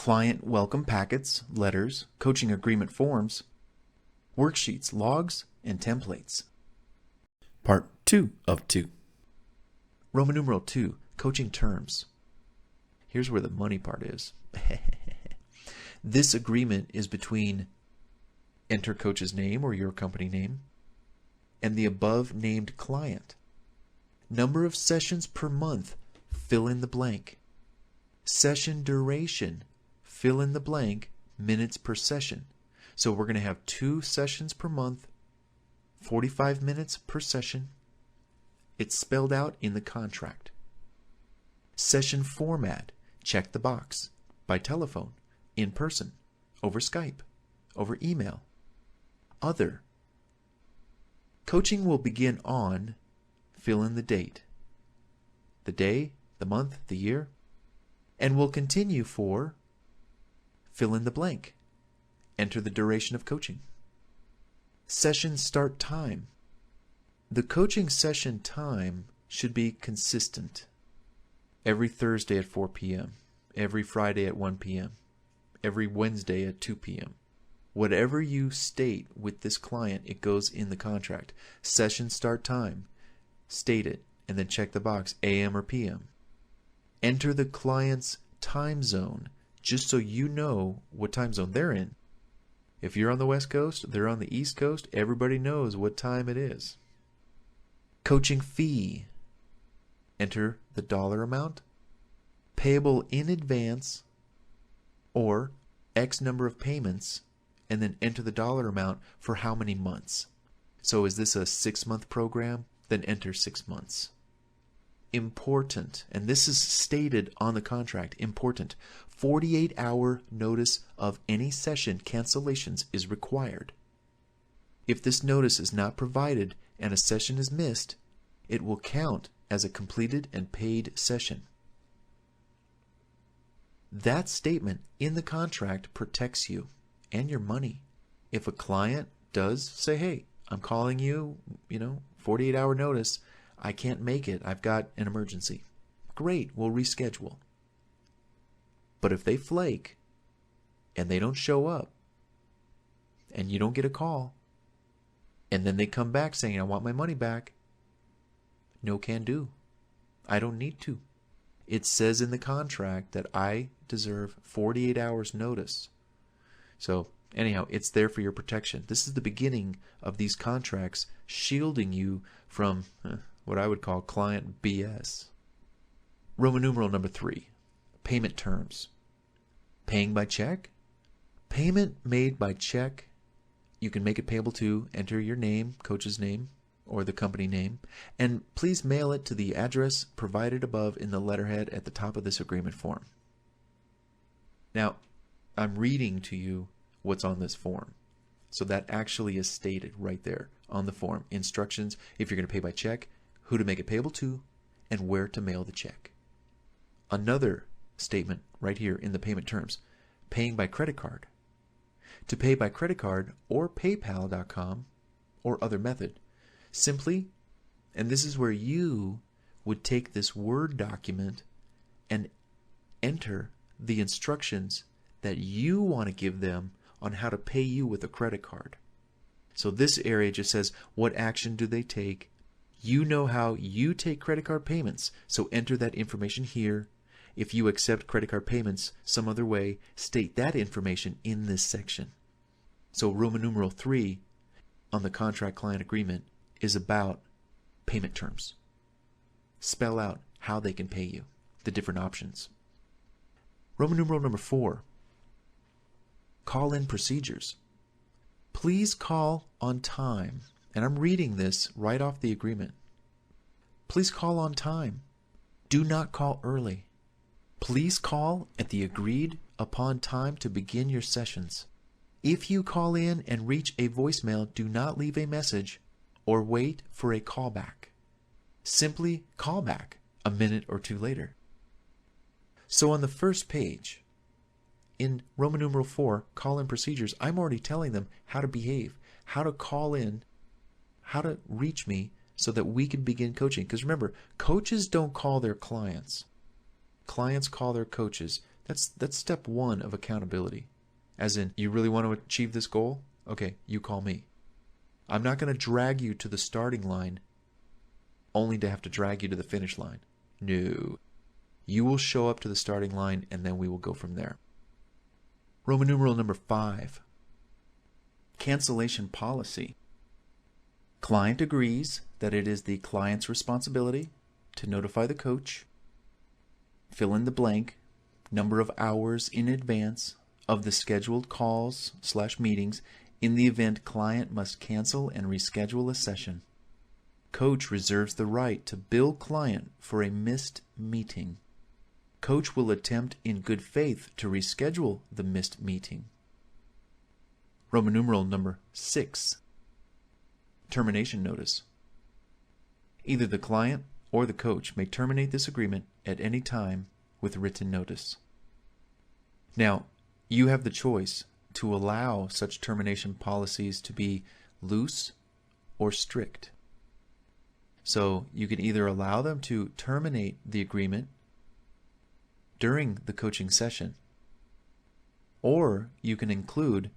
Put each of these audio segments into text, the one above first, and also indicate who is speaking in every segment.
Speaker 1: client welcome packets, letters, coaching agreement forms, worksheets, logs, and templates. Part 2 of 2. Roman numeral 2, coaching terms. Here's where the money part is. This agreement is between enter coach's name or your company name and the above named client. Number of sessions per month, fill in the blank. Session duration, fill in the blank, minutes per session. So we're going to have 2 sessions per month, 45 minutes per session. It's spelled out in the contract. Session format, check the box, by telephone, in person, over Skype, over email. Other. Coaching will begin on, fill in the date. The day, the month, the year, and will continue for, fill in the blank. Enter the duration of coaching. Session start time. The coaching session time should be consistent. Every Thursday at 4 p.m., every Friday at 1 p.m., every Wednesday at 2 p.m. Whatever you state with this client, it goes in the contract. Session start time, state it, and then check the box, AM or PM. Enter the client's time zone, just so you know what time zone they're in. If you're on the West Coast, they're on the East Coast, everybody knows what time it is. Coaching fee. Enter the dollar amount, payable in advance, or X number of payments, and then enter the dollar amount for how many months. So is this a 6-month program? Then enter 6 months. Important, and this is stated on the contract, important, 48-hour notice of any session cancellations is required. If this notice is not provided and a session is missed, it will count as a completed and paid session. That statement in the contract protects you and your money. If a client does say, hey, I'm calling you, 48-hour notice, I can't make it, I've got an emergency. Great, we'll reschedule. But if they flake and they don't show up and you don't get a call and then they come back saying, I want my money back, no can do. I don't need to. It says in the contract that I deserve 48 hours notice. So anyhow, it's there for your protection. This is the beginning of these contracts shielding you from what I would call client BS. Roman numeral number 3, payment terms. Paying by check. Payment made by check. You can make it payable to, enter your name, coach's name, or the company name, and please mail it to the address provided above in the letterhead at the top of this agreement form. Now, I'm reading to you what's on this form. So that actually is stated right there on the form. Instructions, if you're going to pay by check, who to make it payable to, and where to mail the check. Another statement right here in the payment terms, paying by credit card. To pay by credit card or PayPal.com or other method, simply, and this is where you would take this Word document and enter the instructions that you want to give them on how to pay you with a credit card. So this area just says, what action do they take? You know how you take credit card payments, so enter that information here. If you accept credit card payments some other way, state that information in this section. So Roman numeral 3 on the contract client agreement is about payment terms. Spell out how they can pay you, the different options. Roman numeral number 4, call-in procedures. Please call on time. And I'm reading this right off the agreement. Please call on time. Do not call early. Please call at the agreed upon time to begin your sessions. If you call in and reach a voicemail, do not leave a message or wait for a callback. Simply call back a minute or two later. So on the first page, in Roman numeral 4, call-in procedures, I'm already telling them how to behave, how to call in, how to reach me so that we can begin coaching. Because remember, coaches don't call their clients. Clients call their coaches. That's step one of accountability. As in, you really want to achieve this goal? Okay, you call me. I'm not going to drag you to the starting line only to have to drag you to the finish line. No. You will show up to the starting line and then we will go from there. Roman numeral number 5. Cancellation policy. Client agrees that it is the client's responsibility to notify the coach, fill in the blank, number of hours in advance of the scheduled calls/meetings in the event client must cancel and reschedule a session. Coach reserves the right to bill client for a missed meeting. Coach will attempt in good faith to reschedule the missed meeting. Roman numeral number 6. Termination notice. Either the client or the coach may terminate this agreement at any time with written notice. Now, you have the choice to allow such termination policies to be loose or strict. So you can either allow them to terminate the agreement during the coaching session, or you can include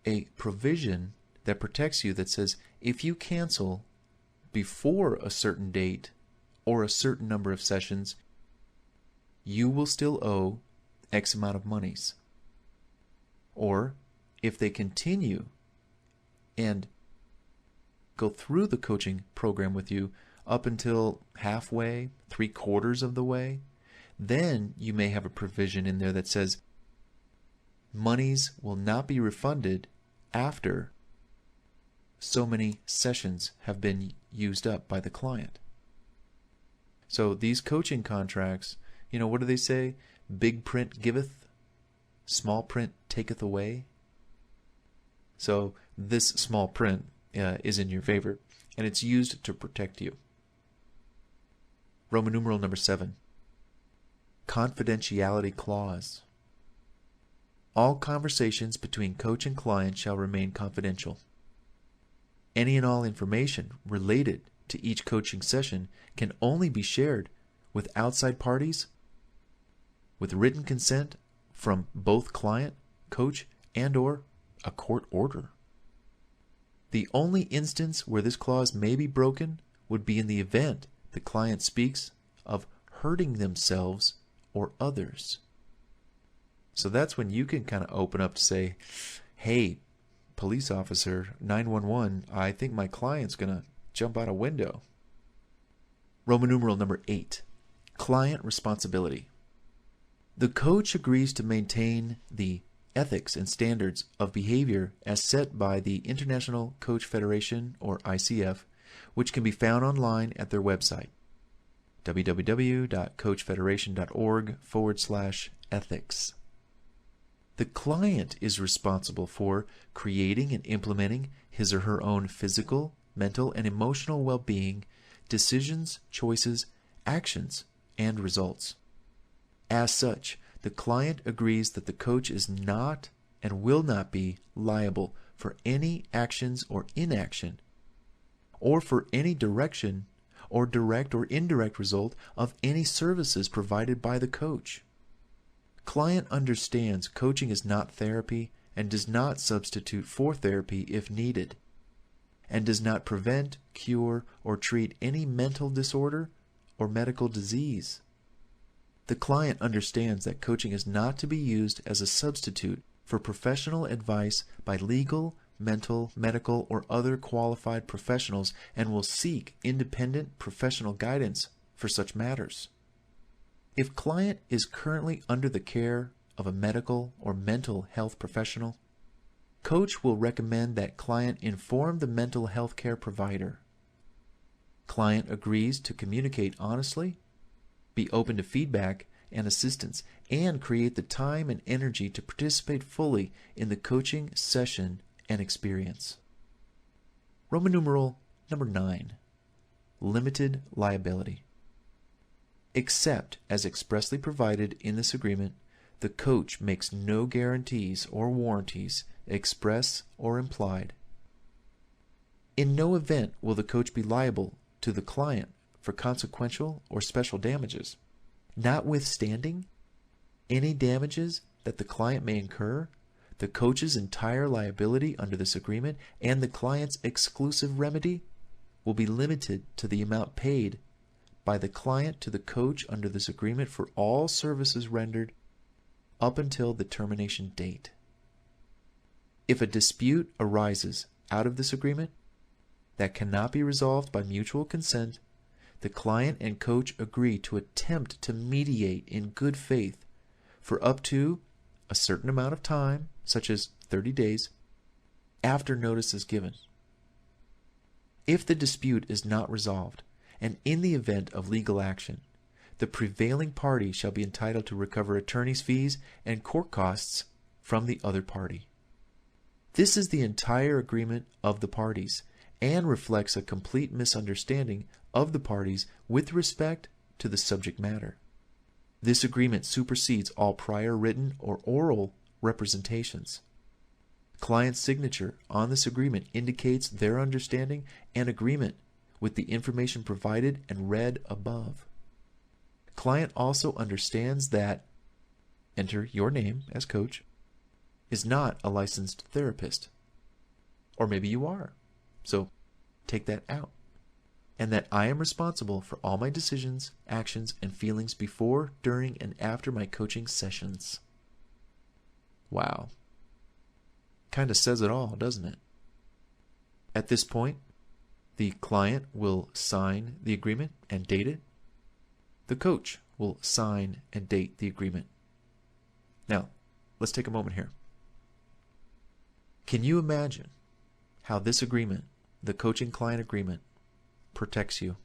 Speaker 1: a provision that protects you that says if you cancel before a certain date or a certain number of sessions, you will still owe X amount of monies. Or if they continue and go through the coaching program with you up until halfway, 3/4 of the way, then you may have a provision in there that says monies will not be refunded after so many sessions have been used up by the client. So these coaching contracts, what do they say? Big print giveth, small print taketh away. So this small print is in your favor, and it's used to protect you. Roman numeral number 7. Confidentiality clause. All conversations between coach and client shall remain confidential. Any and all information related to each coaching session can only be shared with outside parties with written consent from both client, coach, and/or a court order. The only instance where this clause may be broken would be in the event the client speaks of hurting themselves or others. So that's when you can kind of open up to say, hey, police officer, 911, I think my client's going to jump out a window. Roman numeral number 8, client responsibility. The coach agrees to maintain the ethics and standards of behavior as set by the International Coach Federation, or ICF, which can be found online at their website, www.coachfederation.org/ethics. The client is responsible for creating and implementing his or her own physical, mental, and emotional well-being, decisions, choices, actions, and results. As such, the client agrees that the coach is not and will not be liable for any actions or inaction, or for any direction or direct or indirect result of any services provided by the coach. Client understands coaching is not therapy and does not substitute for therapy if needed, and does not prevent, cure, or treat any mental disorder or medical disease. The client understands that coaching is not to be used as a substitute for professional advice by legal, mental, medical, or other qualified professionals, and will seek independent professional guidance for such matters. If client is currently under the care of a medical or mental health professional, coach will recommend that client inform the mental health care provider. Client agrees to communicate honestly, be open to feedback and assistance, and create the time and energy to participate fully in the coaching session and experience. Roman numeral number 9, limited liability. Except as expressly provided in this agreement, the coach makes no guarantees or warranties, express or implied. In no event will the coach be liable to the client for consequential or special damages, notwithstanding any damages that the client may incur, the coach's entire liability under this agreement, and the client's exclusive remedy will be limited to the amount paid by the client to the coach under this agreement for all services rendered up until the termination date. If a dispute arises out of this agreement that cannot be resolved by mutual consent, the client and coach agree to attempt to mediate in good faith for up to a certain amount of time, such as 30 days, after notice is given. If the dispute is not resolved, and in the event of legal action, the prevailing party shall be entitled to recover attorney's fees and court costs from the other party. This is the entire agreement of the parties and reflects a complete misunderstanding of the parties with respect to the subject matter. This agreement supersedes all prior written or oral representations. Client's signature on this agreement indicates their understanding and agreement with the information provided and read above. Client also understands that, enter your name as coach, is not a licensed therapist. Or maybe you are, so take that out. And that I am responsible for all my decisions, actions, and feelings before, during, and after my coaching sessions. Wow. Kind of says it all, doesn't it? At this point, the client will sign the agreement and date it. The coach will sign and date the agreement. Now, let's take a moment here. Can you imagine how this agreement, the coaching client agreement, protects you?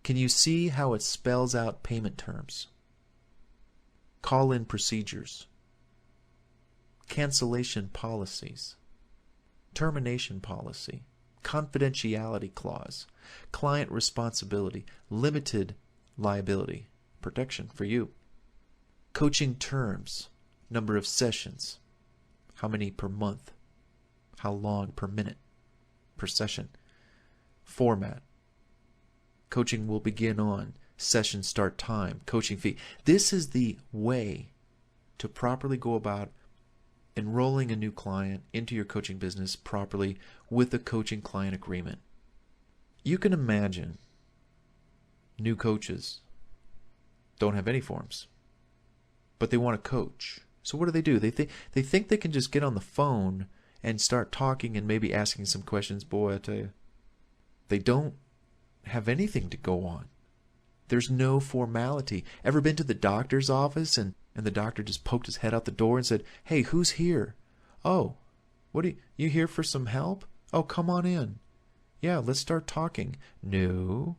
Speaker 1: Can you see how it spells out payment terms, call-in procedures, cancellation policies, termination policy, confidentiality clause, client responsibility, limited liability, protection for you, coaching terms, number of sessions, how many per month, how long per minute, per session, format, coaching will begin on, session start time, coaching fee. This is the way to properly go about enrolling a new client into your coaching business properly with a coaching client agreement. You can imagine new coaches don't have any forms, but they want to coach. So what do? They think they can just get on the phone and start talking and maybe asking some questions. Boy, I tell you, they don't have anything to go on. There's no formality. Ever been to the doctor's office and the doctor just poked his head out the door and said, "Hey, who's here? Oh, what are you here for some help? Oh, come on in. Yeah, let's start talking." No.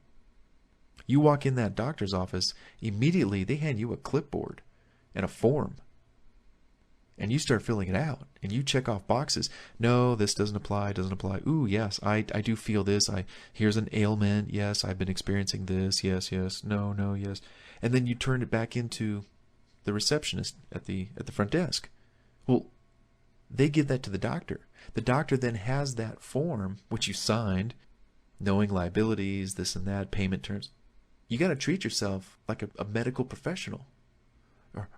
Speaker 1: You walk in that doctor's office, immediately they hand you a clipboard and a form. And you start filling it out, and you check off boxes. No, this doesn't apply, doesn't apply. Ooh, yes, I do feel this. Here's an ailment. Yes, I've been experiencing this. Yes, yes. No, no, yes. And then you turn it back into the receptionist at the front desk. Well, they give that to the doctor. The doctor then has that form, which you signed, knowing liabilities, this and that, payment terms. You got to treat yourself like a medical professional,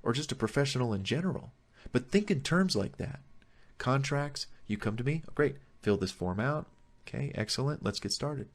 Speaker 1: or just a professional in general. But think in terms like that. Contracts, you come to me, oh, great, fill this form out. Okay, excellent, let's get started.